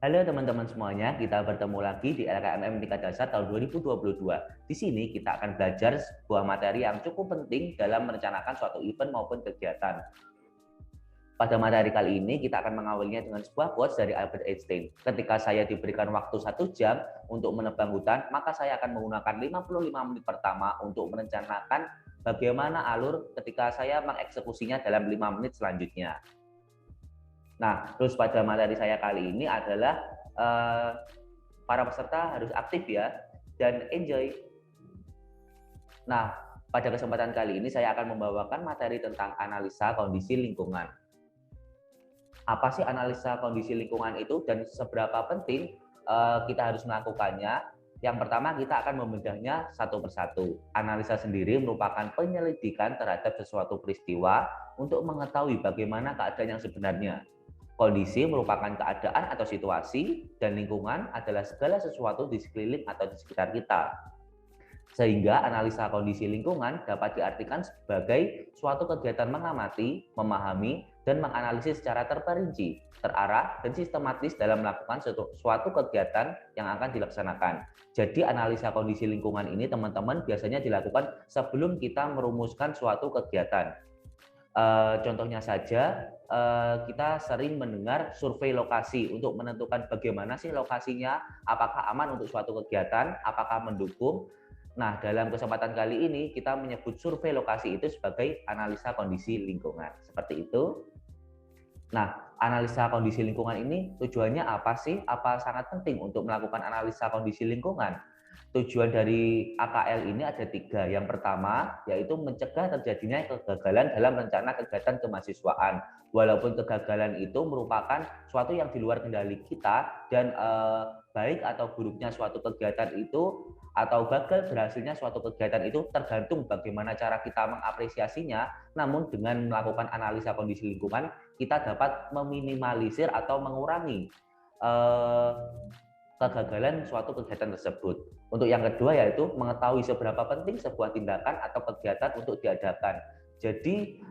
Halo teman-teman semuanya, kita bertemu lagi di LKMM Tingkat Dasar tahun 2022. Di sini kita akan belajar sebuah materi yang cukup penting dalam merencanakan suatu event maupun kegiatan. Pada materi kali ini kita akan mengawalinya dengan sebuah quotes dari Albert Einstein. Ketika saya diberikan waktu 1 jam untuk menebang hutan, maka saya akan menggunakan 55 menit pertama untuk merencanakan bagaimana alur ketika saya mengeksekusinya dalam 5 menit selanjutnya. Nah, terus pada materi saya kali ini adalah para peserta harus aktif ya dan enjoy. Nah, pada kesempatan kali ini saya akan membawakan materi tentang analisa kondisi lingkungan. Apa sih analisa kondisi lingkungan itu dan seberapa penting kita harus melakukannya? Yang pertama, kita akan membedahnya satu persatu. Analisa sendiri merupakan penyelidikan terhadap sesuatu peristiwa untuk mengetahui bagaimana keadaan yang sebenarnya. Kondisi merupakan keadaan atau situasi, dan lingkungan adalah segala sesuatu di sekeliling atau di sekitar kita. Sehingga analisa kondisi lingkungan dapat diartikan sebagai suatu kegiatan mengamati, memahami, dan menganalisis secara terperinci, terarah, dan sistematis dalam melakukan suatu kegiatan yang akan dilaksanakan. Jadi analisa kondisi lingkungan ini teman-teman biasanya dilakukan sebelum kita merumuskan suatu kegiatan. Contohnya saja, kita sering mendengar survei lokasi untuk menentukan bagaimana sih lokasinya, apakah aman untuk suatu kegiatan, apakah mendukung. Nah, dalam kesempatan kali ini kita menyebut survei lokasi itu sebagai analisa kondisi lingkungan. Seperti itu. Nah, analisa kondisi lingkungan ini tujuannya apa sih? Apa sangat penting untuk melakukan analisa kondisi lingkungan? Tujuan dari AKL ini ada 3. Yang pertama, yaitu mencegah terjadinya kegagalan dalam rencana kegiatan kemahasiswaan. Walaupun kegagalan itu merupakan suatu yang di luar kendali kita dan baik atau buruknya suatu kegiatan itu atau gagal berhasilnya suatu kegiatan itu tergantung bagaimana cara kita mengapresiasinya. Namun dengan melakukan analisa kondisi lingkungan, kita dapat meminimalisir atau mengurangi kegagalan suatu kegiatan tersebut. Untuk yang kedua yaitu mengetahui seberapa penting sebuah tindakan atau kegiatan untuk diadakan. Jadi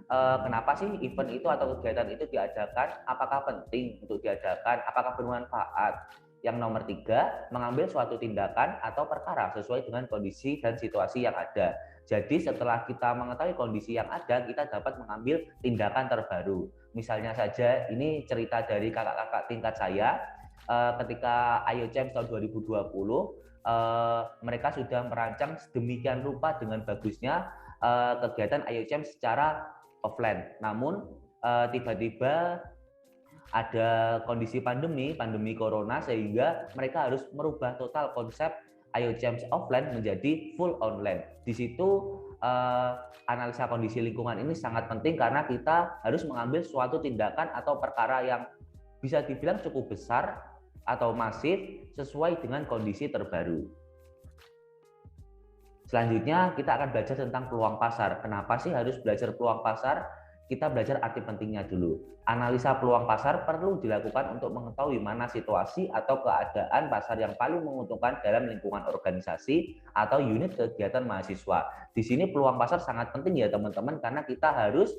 kenapa sih event itu atau kegiatan itu diadakan? Apakah penting untuk diadakan? Apakah bermanfaat? Yang nomor 3, mengambil suatu tindakan atau perkara sesuai dengan kondisi dan situasi yang ada. Jadi setelah kita mengetahui kondisi yang ada, kita dapat mengambil tindakan terbaru. Misalnya saja, ini cerita dari kakak-kakak tingkat saya. Ketika IOCM tahun 2020, mereka sudah merancang sedemikian rupa dengan bagusnya kegiatan IOCM secara offline. Namun tiba-tiba ada kondisi pandemi corona, sehingga mereka harus merubah total konsep IOCM offline menjadi full online. Di situ analisa kondisi lingkungan ini sangat penting karena kita harus mengambil suatu tindakan atau perkara yang bisa dibilang cukup besar atau masif sesuai dengan kondisi terbaru. Selanjutnya kita akan belajar tentang peluang pasar. Kenapa sih harus belajar peluang pasar? Kita belajar arti pentingnya dulu. Analisa peluang pasar perlu dilakukan untuk mengetahui mana situasi atau keadaan pasar yang paling menguntungkan dalam lingkungan organisasi atau unit kegiatan mahasiswa. Di sini peluang pasar sangat penting ya teman-teman, karena kita harus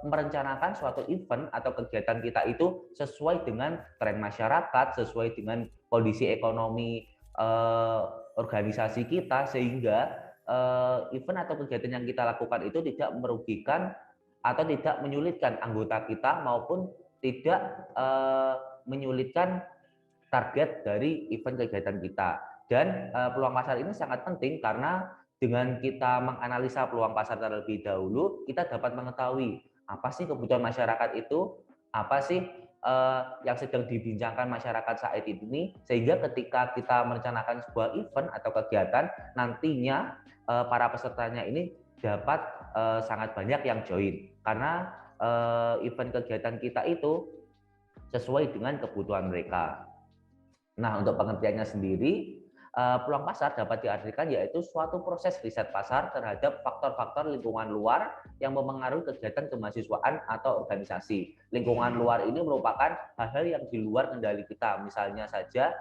merencanakan suatu event atau kegiatan kita itu sesuai dengan tren masyarakat, sesuai dengan kondisi ekonomi organisasi kita, sehingga event atau kegiatan yang kita lakukan itu tidak merugikan atau tidak menyulitkan anggota kita maupun tidak menyulitkan target dari event kegiatan kita. Dan peluang pasar ini sangat penting karena dengan kita menganalisa peluang pasar terlebih dahulu, kita dapat mengetahui apa sih kebutuhan masyarakat itu, apa sih yang sedang dibincangkan masyarakat saat ini, sehingga ketika kita merencanakan sebuah event atau kegiatan, nantinya para pesertanya ini dapat sangat banyak yang join karena event kegiatan kita itu sesuai dengan kebutuhan mereka. Nah, untuk pengertiannya sendiri, peluang pasar dapat diartikan yaitu suatu proses riset pasar terhadap faktor-faktor lingkungan luar yang mempengaruhi kegiatan kemahasiswaan atau organisasi. Lingkungan luar ini merupakan hal-hal yang di luar kendali kita, misalnya saja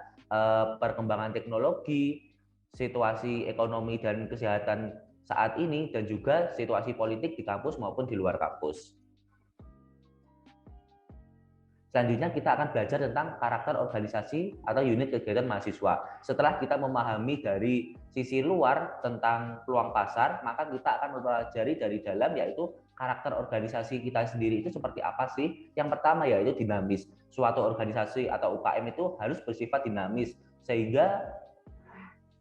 perkembangan teknologi, situasi ekonomi dan kesehatan saat ini, dan juga situasi politik di kampus maupun di luar kampus. Selanjutnya kita akan belajar tentang karakter organisasi atau unit kegiatan mahasiswa. Setelah kita memahami dari sisi luar tentang peluang pasar, maka kita akan mempelajari dari dalam, yaitu karakter organisasi kita sendiri itu seperti apa sih. Yang pertama yaitu dinamis. Suatu organisasi atau UKM itu harus bersifat dinamis, sehingga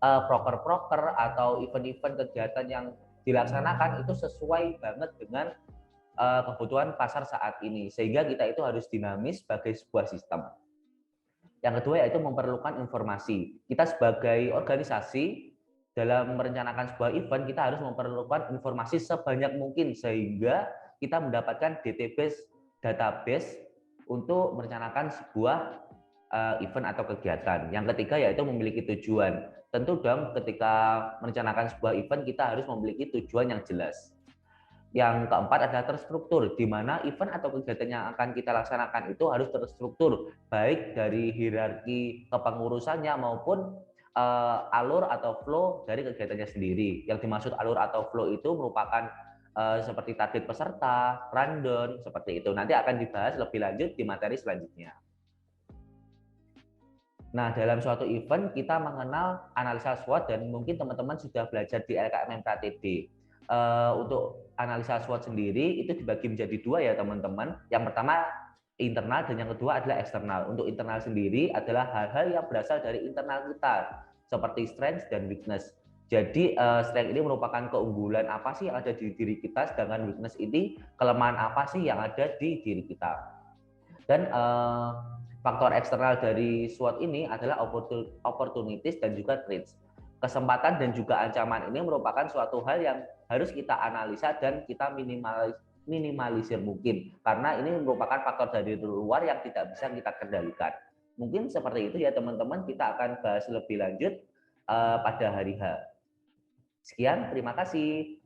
proker-proker atau event-event kegiatan yang dilaksanakan itu sesuai banget dengan kebutuhan pasar saat ini, sehingga kita itu harus dinamis sebagai sebuah sistem. Yang kedua yaitu memerlukan informasi. Kita sebagai organisasi dalam merencanakan sebuah event, kita harus memerlukan informasi sebanyak mungkin sehingga kita mendapatkan database untuk merencanakan sebuah event atau kegiatan. Yang ketiga yaitu memiliki tujuan. Tentu dong ketika merencanakan sebuah event kita harus memiliki tujuan yang jelas. Yang keempat adalah terstruktur, di mana event atau kegiatan yang akan kita laksanakan itu harus terstruktur, baik dari hierarki kepengurusannya maupun alur atau flow dari kegiatannya sendiri. Yang dimaksud alur atau flow itu merupakan seperti target peserta, rundown, seperti itu. Nanti akan dibahas lebih lanjut di materi selanjutnya. Nah, dalam suatu event kita mengenal analisa SWOT dan mungkin teman-teman sudah belajar di LKMM PRATD. Untuk analisa SWOT sendiri itu dibagi menjadi dua ya teman-teman. Yang pertama internal dan yang kedua adalah eksternal. Untuk internal sendiri adalah hal-hal yang berasal dari internal kita, seperti strength dan weakness. Jadi strength ini merupakan keunggulan apa sih yang ada di diri kita, sedangkan weakness ini kelemahan apa sih yang ada di diri kita. Dan faktor eksternal dari SWOT ini adalah opportunities dan juga threats. Kesempatan dan juga ancaman ini merupakan suatu hal yang harus kita analisa dan kita minimalisir mungkin, karena ini merupakan faktor dari luar yang tidak bisa kita kendalikan. Mungkin seperti itu ya teman-teman, kita akan bahas lebih lanjut pada hari H. Sekian, terima kasih.